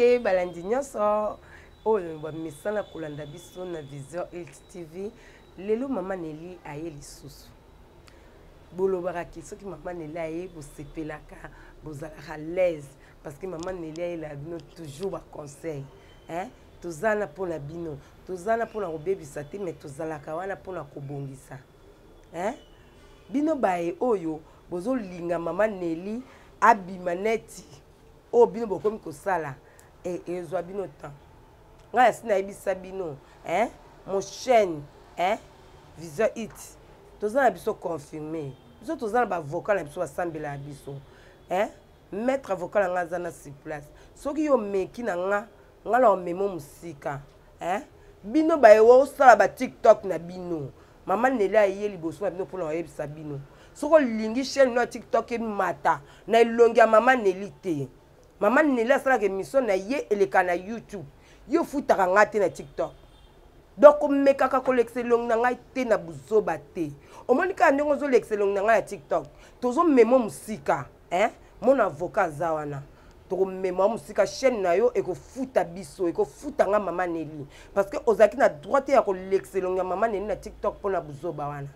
te balandi nyonso oyo bamisala kolanda biso na Vision Health TV. Lelo mama Nelly aye lisusu bolobaka ki soki mama Nelly aye bosepelaka bozalaka l'aise parce que mama Nelly aye la bino toujours ba conseil tozala pona bino tozala pona kobebisa te mais tozalaka wana pona kobongisa bino baye oyo bozolinga mama Nelly abima neti o bino bokomi kosala ezwa bino temps nga asina ebisa bino mon chaîne Vision Health tozala biso confirmé biso tozala ba vocal na biso basambela biso maître vocal nga zana sur place soki yo meki na nga la omemo musika bino baye wo sala ba TikTok na bino mama Nelly aye liboso na bino pona oyebisa bino soko lingi chaîne na TikTok mata na elongi ya mama Nelly te mama Nelly asala ke mission na ye eleka na YouTube yo futaka nga te na TikTok donc mekaka ko l'excellent na ngai te na buzoba te omonika ndongo zo l'excellent na ngai ya TikTok tozo memo musika mon avocat zawana to memo musika chaîne na yo eko futa biso eko futa nga mama Nelly parce que ozaki na droit ya ko l'excellent ya mama Nelly na TikTok pona buzoba wana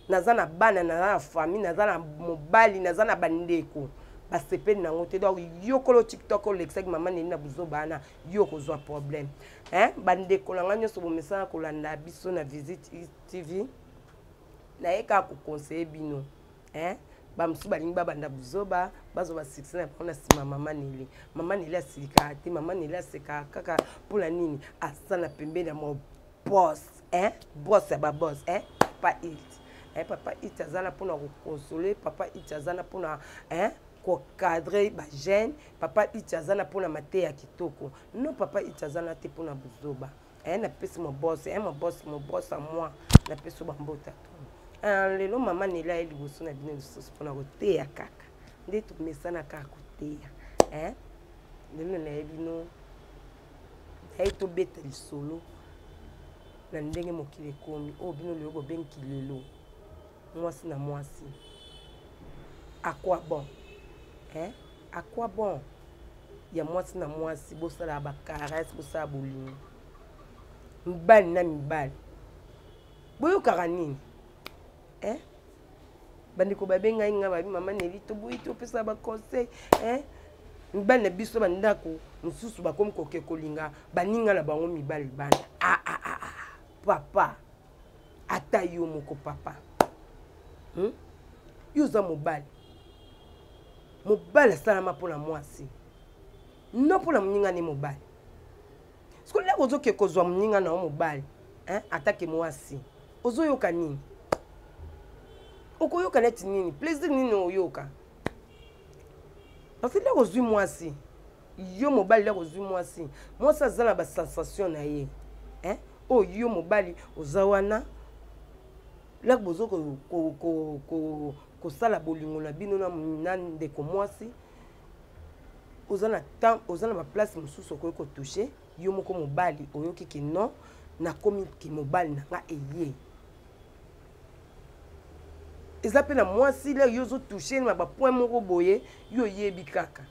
nazana bana nazana famille nazana mobali nazana bandeko basepeli nango te donc yo kolo TikTok o l'excellent mama Nelly na buzoba na yo kozwa problème bandeko langa nyonso bomesana kolanda biso na Vision TV na eka ko conseiller bino bamusu balingi babanda buzoba bazoba succès na pona sima mama Nelly asilika te mama Nelly aseka kaka pula nini asana pembe na mo boss boss ya ba boss papa it papa it azana pona ko consoler papa it azana pona ko cadrer ba jeune papa it azana pona mate ya kitoko non papa it azana te pona buzoba na pesi mo boss à moi na pesi ba mbota lelo mama Nelly aye liboso na bino lisusu pona koteya kaka nde tumesana kaka koteya lelo nayebi no aye tobeta lisolo na ndenge mokili ekomi oyo bino lelo bobengi lelo mwasi na mwasi à quoi bon à quoi bon ya mwasi na mwasi bosala ba caresse bosala bolingo mibali na mibali boyokaka nini bandeko babenga inga babi mama Nelly toboyi topesa ba conseil mibali na biso bandako mususu bakomi koke kolinga baninga na bango mibali bana papa ata yo moko papa yo za mobali asalama mpona mwasi no mpona moninga ne mobali siko ndeko ozoke kozwa moninga na yo mobali atake mwasi ozoyoka nini okoyoka neti nini plaisir nini oyoka parce que ndeko ozwi mwasi yo mobali ndeko ozwi mwasi aza na basensation na ye oyo yo mobali oza wana lako bozo kosala bolingo na bino na ndeko mwasi oza na baplace mosusu okoki kotouche yo moko mobali oyoki ke non nakomi ke mobali na nga eye eza mpe na mwasi le yo ozotouche na bapoint moko boye yo oyebi kaka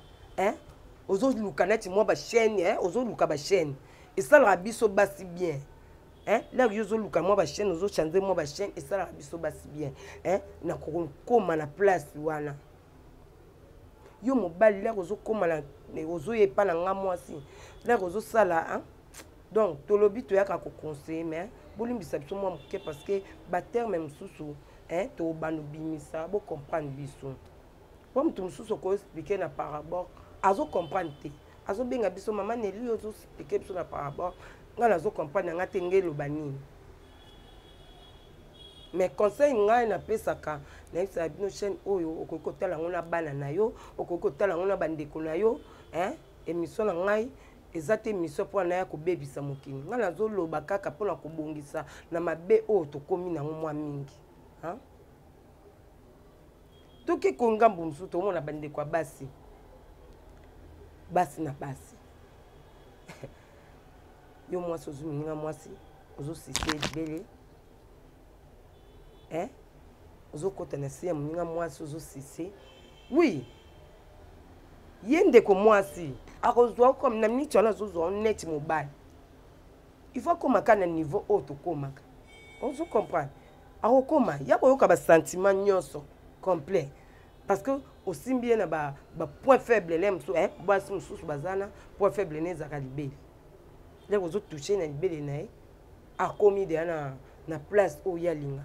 ozoluka neti mwa bachaîne ozoluka bachaîne esalaka biso basi bien là yo zoluka mwa bachaîne ozochange mwa bachaîne esalaka biso basi bien na kokoma na place wana yo mobali là ozokoma na ozoyepa na nga mwasi là ozosala donc tolobi toyaka koconseiller mais bolimbisa biso mwa moke parce que baterme mosusu to banu bimisa bo comprendre biso po mutu mosusu okoexplike na parabole azo comprendre te azobenga biso mama Nelly ozoexplike biso na parabole nga nazo comprendre nga te ngelo banini mais conseil ngai na pesaka na isa bino chaîne oyo okoki kotala ngo na bana na yo okoki kotala ngo na bandeko na yo émission na ngai eza te émission po na ya kobebisa mokili nga nazo loba kaka pona kobongisa na mabe oyo tokomi nango mwa mingi toki kongambo musu tomona bandeko basi na basi yo mwasi ozominga mwasi ozosise ebele ozokota na se ya moninga mwasi ozosise oui Yende ko mwasi. Akozwa comme na minute on a zo net mobile. Il faut qu'on makana niveau auto komaka. On se comprend. Akokoma, ya ko yoka ba sentiment nyonso complet. Parce que aussi bien na ba point faible lem so basi mususu bazana point faible ne zaka libeli. Les autres toucher na libeli na akomi de na place où ya linga.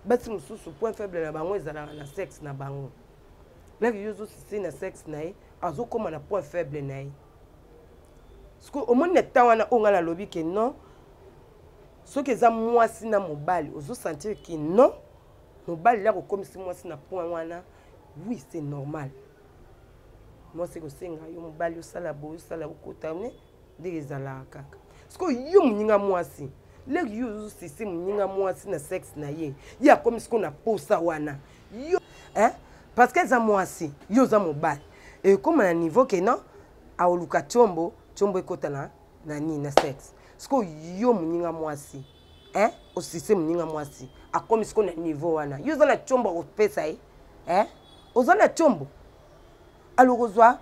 Basi mususu point faible na bango ezala na sexe na bango. Là yozo si na sexe na azo koma na point faible na parce que au moins neta wana onga na lobi que non ce que za mwasi na mobali ozo sentir que non mobali là comme si mwasi na point wana oui c'est normal. Moi c'est que senga yo mobali osala boyo sala okota ne ndezala kaka parce que yo muninga mwasi le yo si muninga mwasi na sexe na ye ya comme si qu'on a posa wana yo parce que za mwasi yo za mobali et comme à niveau que non a oluka chombo ekota na ni na sexe parce que yo muninga mwasi osisi muninga mwasi a comme si qu'on a niveau wana yo za na chombo o pesa oza na chombo alors ozwa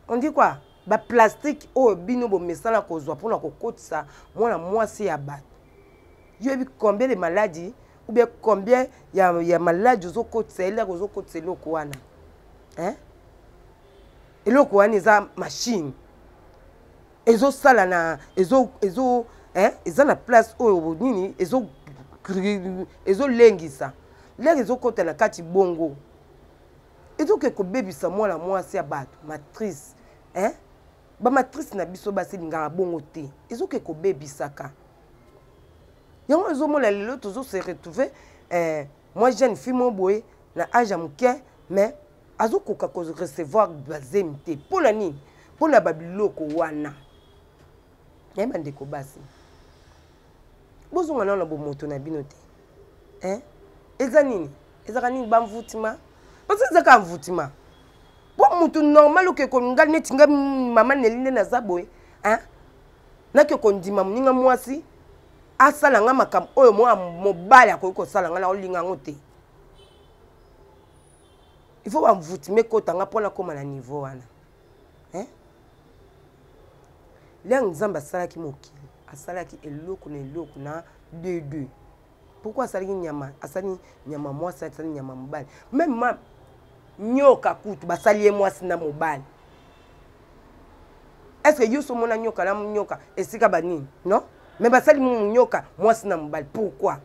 on dit quoi ba plastique o bino bo mesala kozwa pona kokotisa mwana mwasi ya bato yo bi combien de maladies ou bien combien ya maladies ozokotisa ele kozokotisa eloko wana eloko wana eza machine ezosala na eza na place oyo nini ezolengisa leki ezokota na kati bongo ezoke kobebisa mwana mwasi ya bato matrice bamatrice na biso basilingaka bongo te ezoke kobebisaka yango ezomona lelo tozose retrouver moi jeune fille mo boye na âge ya moke mais azokoka recevoir bazemi te mpona nini mpona babiloko wana yayeba ndeko basi bozonga nao na bomoto na bino te eza nini ezaka nini bamvutima parce ezaka mvutima po mutu normal oke koninga neti nga mama nelinde naza boye nake kondima moninga mwasi asala nga makambo oyo mwa mobali akoki kosala nga na olinga yango te il faut bamvutime kotanga mpona koma na niveau wana liango nzambe asalaki mokili asalaki eloko na eloko na deux pourquoi asalaki nyama asali nyama mwasi asali nyama mobali même ma nyoka kutu basali ye mwasi na mobali est-ce que yo so mona nyoka na nyoka esika banini non mais basali nyoka mwasi na mobali pourquoi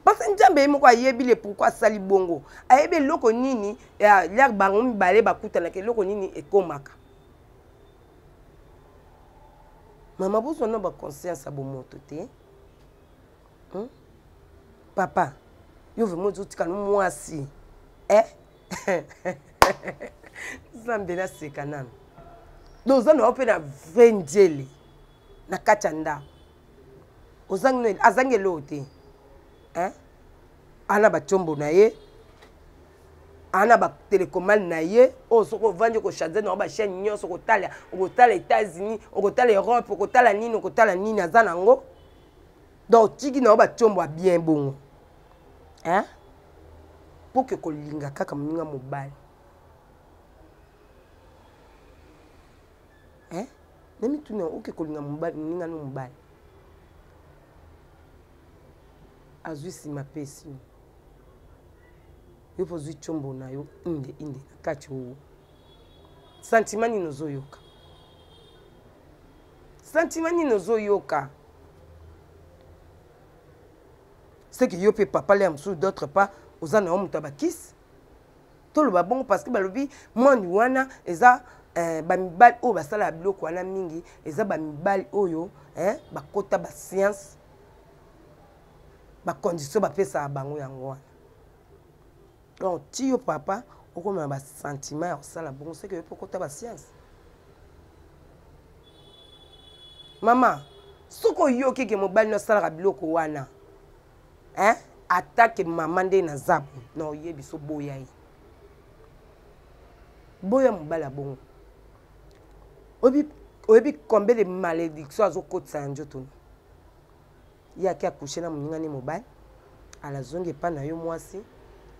parce que nzambe ye moko ayebi le pourquoi asali bongo ayebi eloko nini ya bango mibale bakutanaka eloko nini ekomaka mama bozwana baconscience ya bomoto te papa yo vraiment ozotikana mwasi nzambe naseka nano donc oza na yo mpe na vrai ndiele na kati ya ndako azangeli oyo te ana bachombo na ye ana batelekomane na ye oyo soki ovandi okochange na bachaine nyonso okotala États-Unis okotala Europe okotala nini aza nango donc tiki na yo bachombo ya bien bongo mpo ke kolinga kaka moninga mobali nemituna oke kolinga moninga no mobali azwi nsima pesi yo mpo ozwi chombo na yo inde na kati owo sentiment nini ozoyoka c'est que yo mpe papa le ya mosusu d'autre part oza na yo moto ya bakisi toloba bongo parce que balobi mwani wana eza bamibali oyo basalaka biloko wana mingi eza bamibali oyo bakota bascience bacondition bapesaka bango yango wana donc ti yo papa okomema basentiment ya kosala bongo c'est que yo mpe okota bascience mama soki oyoki ke mobali no asalaka biloko wana atake mama nde na zabu na oyebi so boya ye boya mobali ya bongo oyebi combien de malédiction azokotisa ya nzoto ye ake akushe na moninga ne mobali alazongi epa na yo mwasi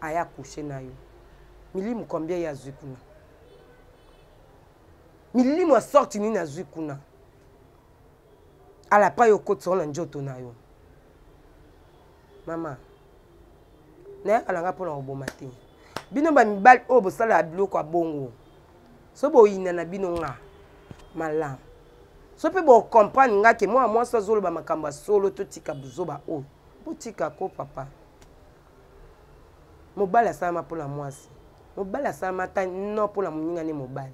aya akushe na yo Milimu combien ya zwi kuna? Milimu sorti ni na zwi kuna. Ala pa yo kotso na njoto na yo. Mama. Ne alanga pona oboma te. Bino ba mibali o bosala biloko abongo. So bo ina na bino nga. Malam. So pe bo comprendre nga ke moi so zolo ba makambo solo to tika buzoba o. Bo tika ko papa. Mobala sama pona mwasi. Mobala sama ta no pona muninga ne mobali.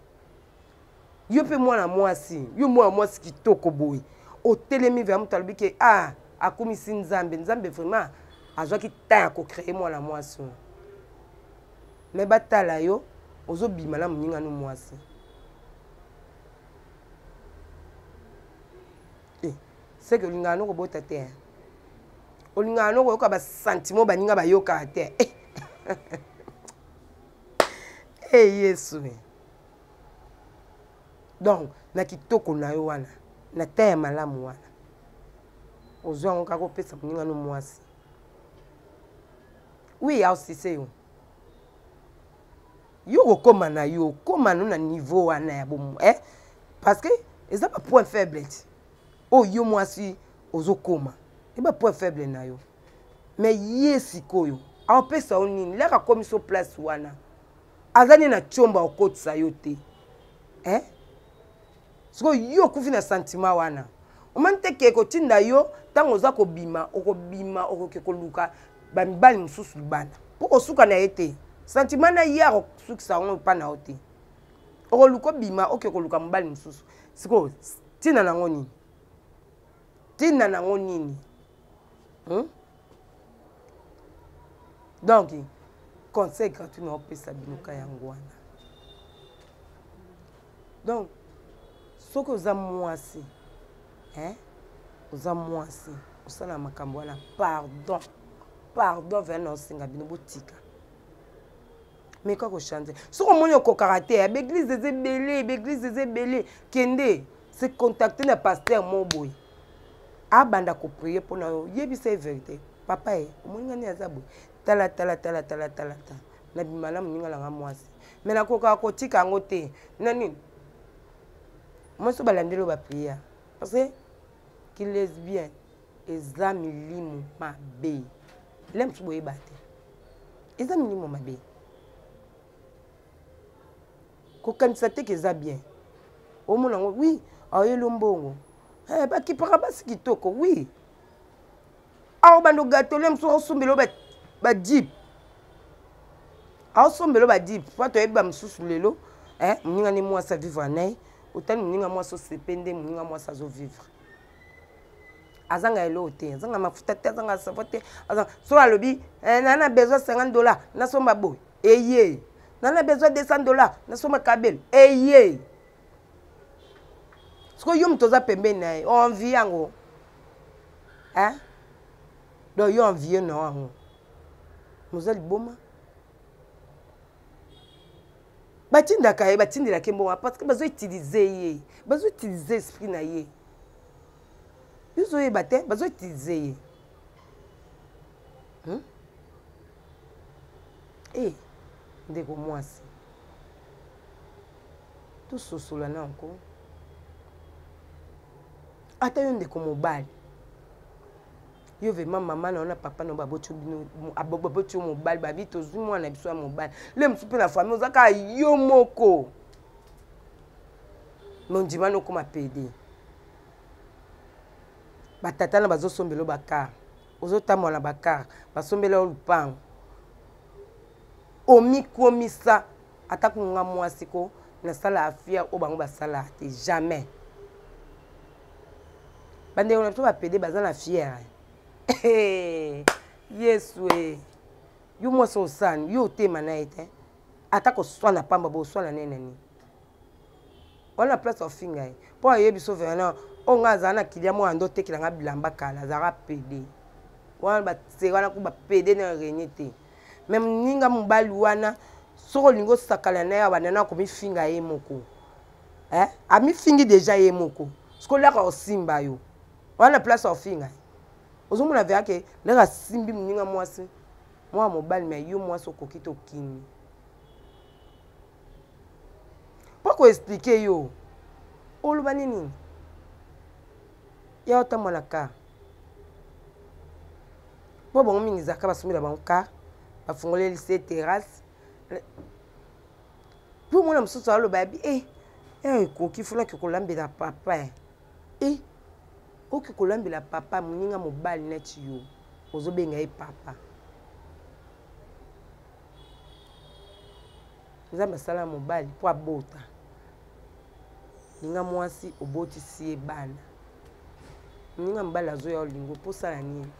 Yo pe mwana mwasi, yo mwana mwasi kitoko boy. O telemi vers mutalbi ke akomisi nzambe, nzambe vraiment azwaki ta ko créer mwana mwasi. Mais batala yo ozo bima la muninga no mwasi. C'est que linga no ko bota te. O linga no ko ka ba sentiment ba ninga ba yoka te. Yesu. Donc, na kitoko na yo wana, na taya malamu wana. Ozwa ngo kako pesa muninga no mwasi. Oui, aussi c'est yo. Yo koma na yo, koma no na niveau wana ya bomu, parce que eza pas point faible. Oh yo mwasi ozo koma. Eba point faible na yo. Mais yesi koyo, a pesa onini, la ka komiso place wana. Azani na chomba okotsa yo te. Siko yo kufi na sentiment wana. Omante ke ko tinda yo tango za ko bima ke ko luka ba mibali mususu bana. Poko suka na ete. Sentiment na ya ko sukisa ngo pa na ote. Oko luko bima ke ko luka mibali mususu. Siko tina na ngoni. Tina na ngoni. Donc conseil gratuit na opesa binuka yango wana. Donc soko za mwasi, oza mwasi, osala makambo wana, pardon vena osinga bino botika. Mais kako changer. Soko moni okokaka te, l'église des belé, kende, se contacter na pasteur moboy. Abanda ko prier pour na yo, yebi c'est vérité. Papa omoni ngani azabu. Tala. Na bimala muninga la mwasi. Mais na kokaka kotika ngo te. Nani? Moi, je vais aller prier. Parce que les lesbiennes, les amis limu ma bé. L'aime se boyer battre. Les amis limu ma bé. Quand on sait que c'est bien. Au moins, oui, aïe l'ombongo. Bah qui para pas ce qui toko, oui. Ah, bah nous gâteaux l'aime se ressemble ba dip. Ah, ressemble ba dip. Faut te aider me sous le lot. M'inga ni moi ça vivre en autant m'inga moi so se pende m'inga moi ça zo vivre. Azanga elo te, azanga mafuta te, azanga savote, azanga so alobi, nana besoin $50, na so mabo. Eye. Nana besoin $200, na so makabel. Eye. Sko yo mtoza pembe na ye, on vit yango. Do yo on vit no yango. Mozali boma. Batinda kaye batindira kembo parce que bazo utiliser esprit na ye. Biso ye baté bazo utiliser ye. Ndeko mwasi. Tout sosola na encore. Ata yo ndeko mobali. Yo ve maman na papa no babocho bino abobocho mobile ba vite ozu mwana biso mobile le msupe na famille ozaka yo moko mondima no koma pede batata na bazo sombelo bakar ozotamo na bakar basombelo lupango omikomisa atakunga mwasi ko na sala afia o bango basala te jamais bande on a tout ba pede bazana fière. Yesu yo mo so san yo te manaite atako swana pamba bo swana nene on a place of finger po yebi so vena o ngaza na kilia mo ando te kilanga bilamba kala zara pede wana ba se wana ku ba pede na renyete même ninga mobali wana soko lingo sakala na ya banana ko mi finga ye moko ami fingi déjà ye moko sko la ko simba yo wana place of finger. Ozomo na veake le ga simbi muninga mwasi mwa mobali me yo mwasi okokito kini Comment qu'on explique yo? Oloba nini? Ya ota monaka. Bo bon mingi zaka basumi la banka. Ba fongole lycée terrasse. Pour moi, je suis allé koki funa ki kolambela papa. Oki kolambela papa, muninga mobali neti yo. Ozobenga e papa. Nzamba sala mobali po abota. Ninga mwasi oboti si bana. Ninga mobali azoya olingo po sala nini.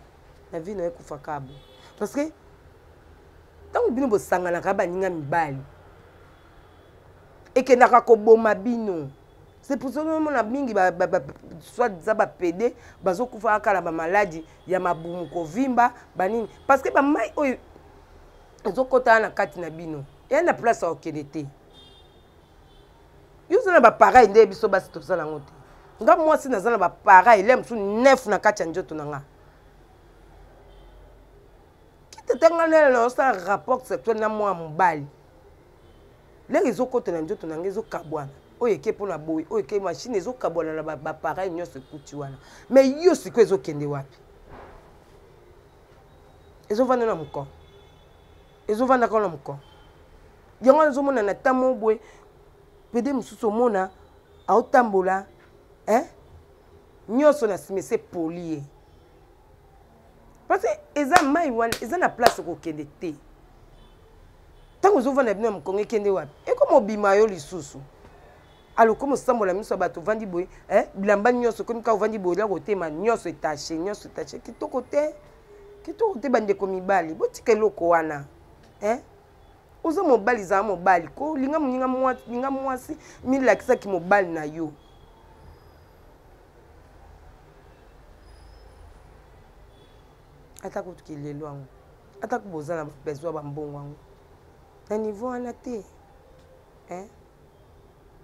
Na vie na ekufa kabo. Parce que tant bino bosangana kaba ninga mibali. Et que n'a pas bino. C'est pour ça que mon ami soit zaba pédé, bazo kufa akala ba maladie, ya mabumu ko vimba, banini. Parce que ba mai oyo ezo kota na kati na bino. Ya na place au kedete. Yo zana ba pareil nde biso basi to sala ngote. Nga moi si nazana ba pareil, lem su neuf na kati njoto na nga. Kite tangana na sa rapport sexuel na moi mobali. Les réseaux côté na njoto na ngezo kabwana oye ke pona boy oye ke machine ezo kabwana na ba pareil nyose kuti wana mais yo siko ezo kende wapi ezo vanda na mko ezo vanda ko na mko yango ezo mona na tamo boy pede mususu mona autambola nyose na simese polier parce que eza mai wana eza na place ko kende te. Tant que vous avez un Congo qui est là, et comme au bimayo lisusu, alors comme semble la mise sur bateau vandi boy, blamba nyos comme quand vandi boy là côté ma nyos est taché qui to côté bande comme ibali, boti ke loko wana, ozo mobali za mobali ko linga mwasi mili la kisa ki mobali na yo. Atako tukilelo ango, atako bozana besoin ba mbongo ango. Na niveau wana te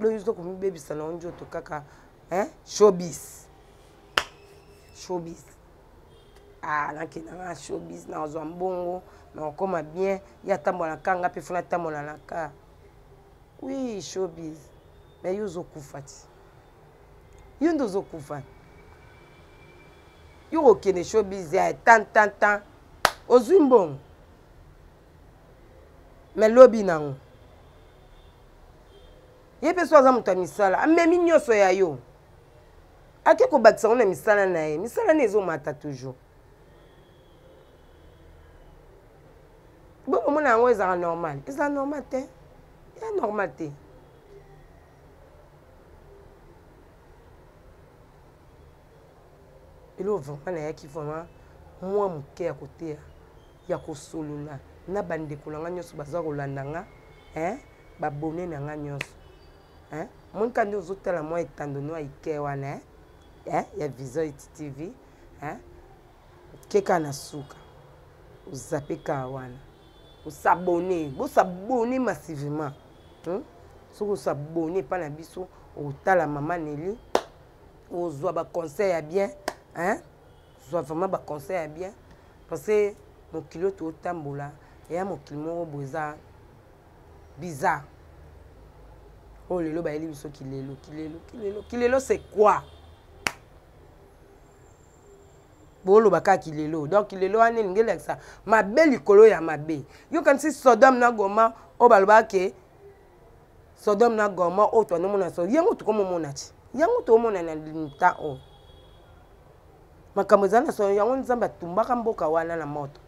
lo yuzo ko mbebisa na njoto kaka showbiz na kina showbiz na ozo mbongo na koma bien ya tambola kanga pe funa tambola na ka oui showbiz mais yuzo kufati yundo zo kufati yuko kene showbiz ya tan ozo mbongo mais lobi nango ye pe so za muta misala amemi nyoso ya yo ake ko bakisa na misala na ye misala na ezo mata toujours bon mona ngo eza normal te ya normal te ilo vraiment na ya ki vraiment moi muke ya kote ya kosolula na bande kolanga nyoso baza kolanda nga babone na nga nyoso mon kandi ozotala moi etandone wa ike wana ya Vision TV keka na suka uzapeka wana usabone massivement soko usabone pa na biso otala mama Nelly ozwa ba conseil ya bien ozwa vraiment ba conseil ya bien parce que mon kilo to tambola et mon climat boza bizarre. Oh lelo ba eli biso kilelo c'est quoi? Bolo baka kilelo. Donc kilelo ane ngela ça. Ma belle likolo ya mabe. Yo kan si Sodome na Goma o baloba ke Sodome na Goma o to no mona so. Yango to komo mona ti. Yango to mona na limita o. Makamozana so yango nzamba tumbaka mboka wana na moto.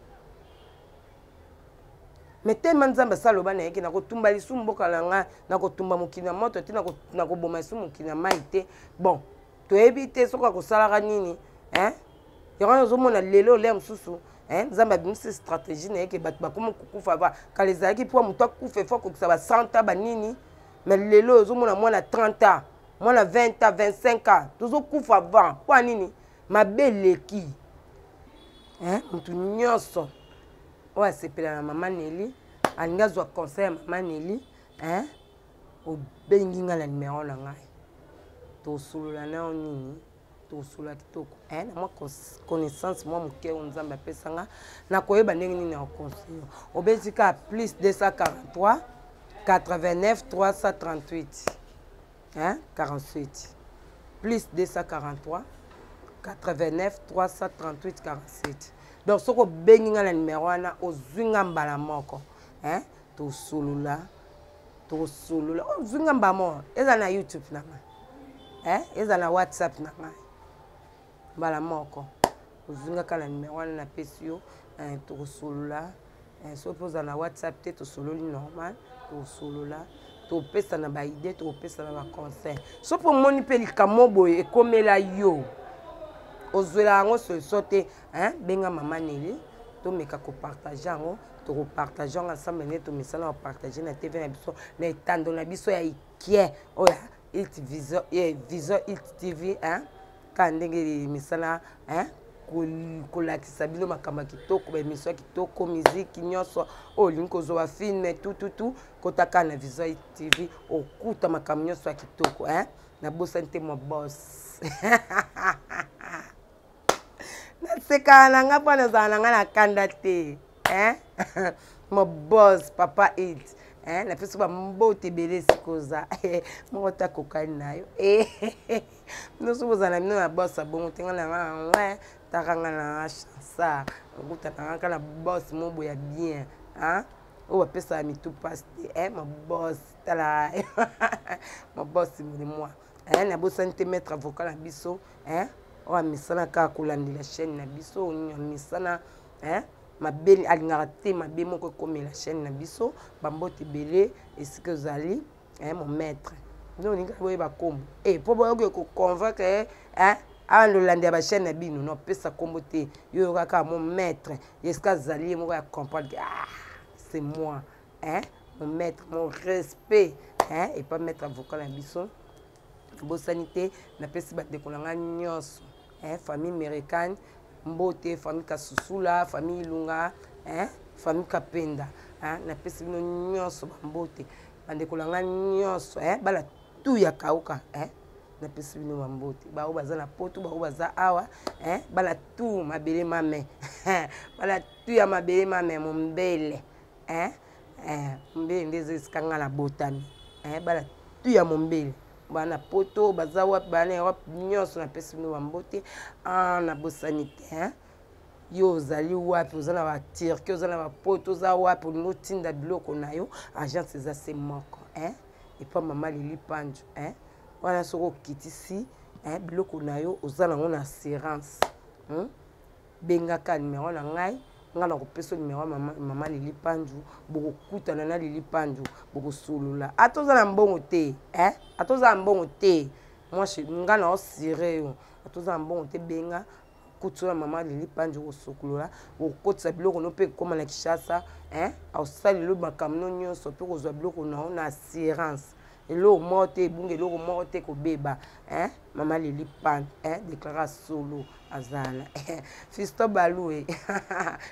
Mais tellement nzamba saloba na yeke na kotumba lisu mboka langa na kotumba mokina moto te na koboma lisu mokina maite bon to ebite soka ko sala nini yango ozomona lelo le msusu nzamba bimisi stratégie na yeke bato bakoma kukufa ba kalezaki po muto akufa fo ko ba 100 ans ba nini mais lelo ozomona mwana 30 ans mwana 20 ans 25 ans tozo kufa avant po nini mabeleki mutu nyonso oya sepela na mama Nelly alinga zwa conseil ya mama Nelly obengi nga na numéro na ngai tosolola na nini tosolola kitoko na mwa connaissance mwa moke oyo nzambe apesanga na koyeba ndenge nini ya conseil obetika plus 243 89 338 hein, 48 plus 243 89 338 47. Donc ce que benga na numéro wana ozwinga mbala moko, hein, to solula ozwinga mbamo eza na YouTube na nga, hein, eza na WhatsApp na nga mbala moko ozwinga kala numéro wana na pesio, to solula, so poza na WhatsApp te to sololi normal, to solula to pesa na ba idée, to pesa na ba conseil. So pour moni pe likamo boye ekomela yo ozwela yango solution te, hein, benga mama Nelly to meka ko partager yango, to ko partager ensemble ne to misala ko partager na TV na biso na etando na biso ya ikie oya Vision TV, hein, kandenge misala, hein, kolakisa bino makamba kitoko, bemission kitoko, musique nyonso olinko zo wa film tout kotaka na Vision TV okuta makamba nyonso ya kitoko, hein, na bosa nte mo boss. Naseka na nga pa nazana nga na kanda te, hein. Mo boss papa it, hein, na peso ba mbote belesi koza mota kokani nayo no so bozana mino na boss abongo tenga na nga takanga na chansa okuta na nga na boss mobo ya bien, hein, o pesa mi tout passe, hein, mo boss tala mo boss muri moi, hein, na bosa nte mettre avocat na biso, hein, o misana ka kolandi la chaîne na biso misana, hein, mabeli alingaka te mabe moko comme la chaîne na biso bambote belé esika ozali, hein, mon maître non ninga boye ba kombo po boyo ko convaincre, hein, avant de landi ba chaîne na bino no pesa kombo te yo kaka mon maître esika zali moko ya comprendre que c'est moi, hein, mon maître, mon respect, hein, et pas mettre avocat na biso bo sanité na pesi ba dekolanga nyonso, hein, famille américaine mbote, famille Kasusula, famille Lunga, hein, famille Kapenda, hein, na pesi bino nyonso bambote bandekolanga nyonso, hein, bala tout ya kauka, hein, na pesi bino bambote bao baza na poto bao baza awa, hein, bala tout mabele mame bala tout ya mabele mame mombele, hein, mbele ndeze skanga na botami, hein, bala tout ya mombele bana poto baza wapi bana Europe nyonso na pesi bino bambote na bosanité, hein, yo ozali wapi ozana ba Turquie ozana ba poto za wapi olingo tinda biloko na yo agence eza se moko, hein, et pas mama Lili Panju, hein, wana soko kitisi, hein, biloko na yo ozana ngona assurance, hein, bengaka numéro na ngai nga na kopesa numéro mama Lili Panju boko kutana na Lili Panju boko solula atoza na mbongo te, hein, atoza na mbongo te moi nga na osire yo atoza na mbongo te benga kutuna mama Lili Panju ko sokulula okotsa biloko no pe koma na Kishasa, hein, osali lo makamno nyonso pe kozwa biloko na assurance elo mote bunge lo mote ko beba, hein, mama Lili Panju, hein, déclara solo azana Fisto Balou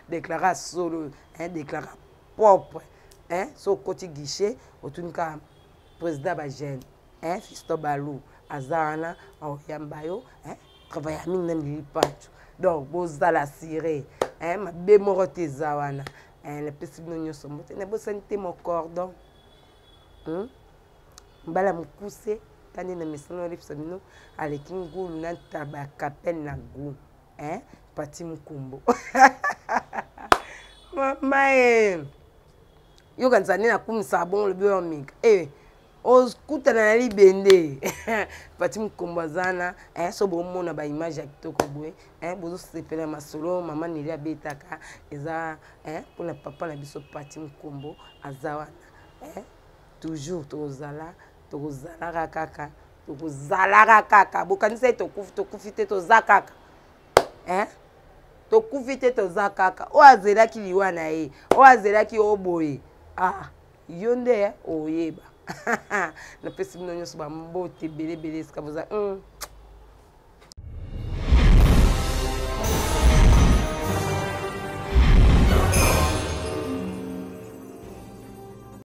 déclara solo, hein, déclara propre, hein, so koti guichet otunika président ba jeune, hein, Fisto Balou azana oyambayo, hein, travailler mingi na Lili Panju donc bozala siré, hein, mabe moko te zawana, hein, le pesi bino nyonso mbote na bosanité mon cordon, mbala mukuse kandi na misano lipsa bino aleki ngulu na taba kapel na gu, hein, pati mukumbo mama yo kanzani na kumisa bon le bio mika okutana na libende pati mukumbo azana, hein, so bomona ba image ya kitoko boye, hein, bozo sepela masolo mama Nelly abetaka eza, hein, pona papa na biso pati mukumbo azawana, hein, toujours tozalaka kaka bokanisa tokufi te toza kaka, hein, tokufi te toza kaka o azelaki liwa na ye o azelaki oboye yo nde oyeba na pesi bino nyonso bambote belebele esika boza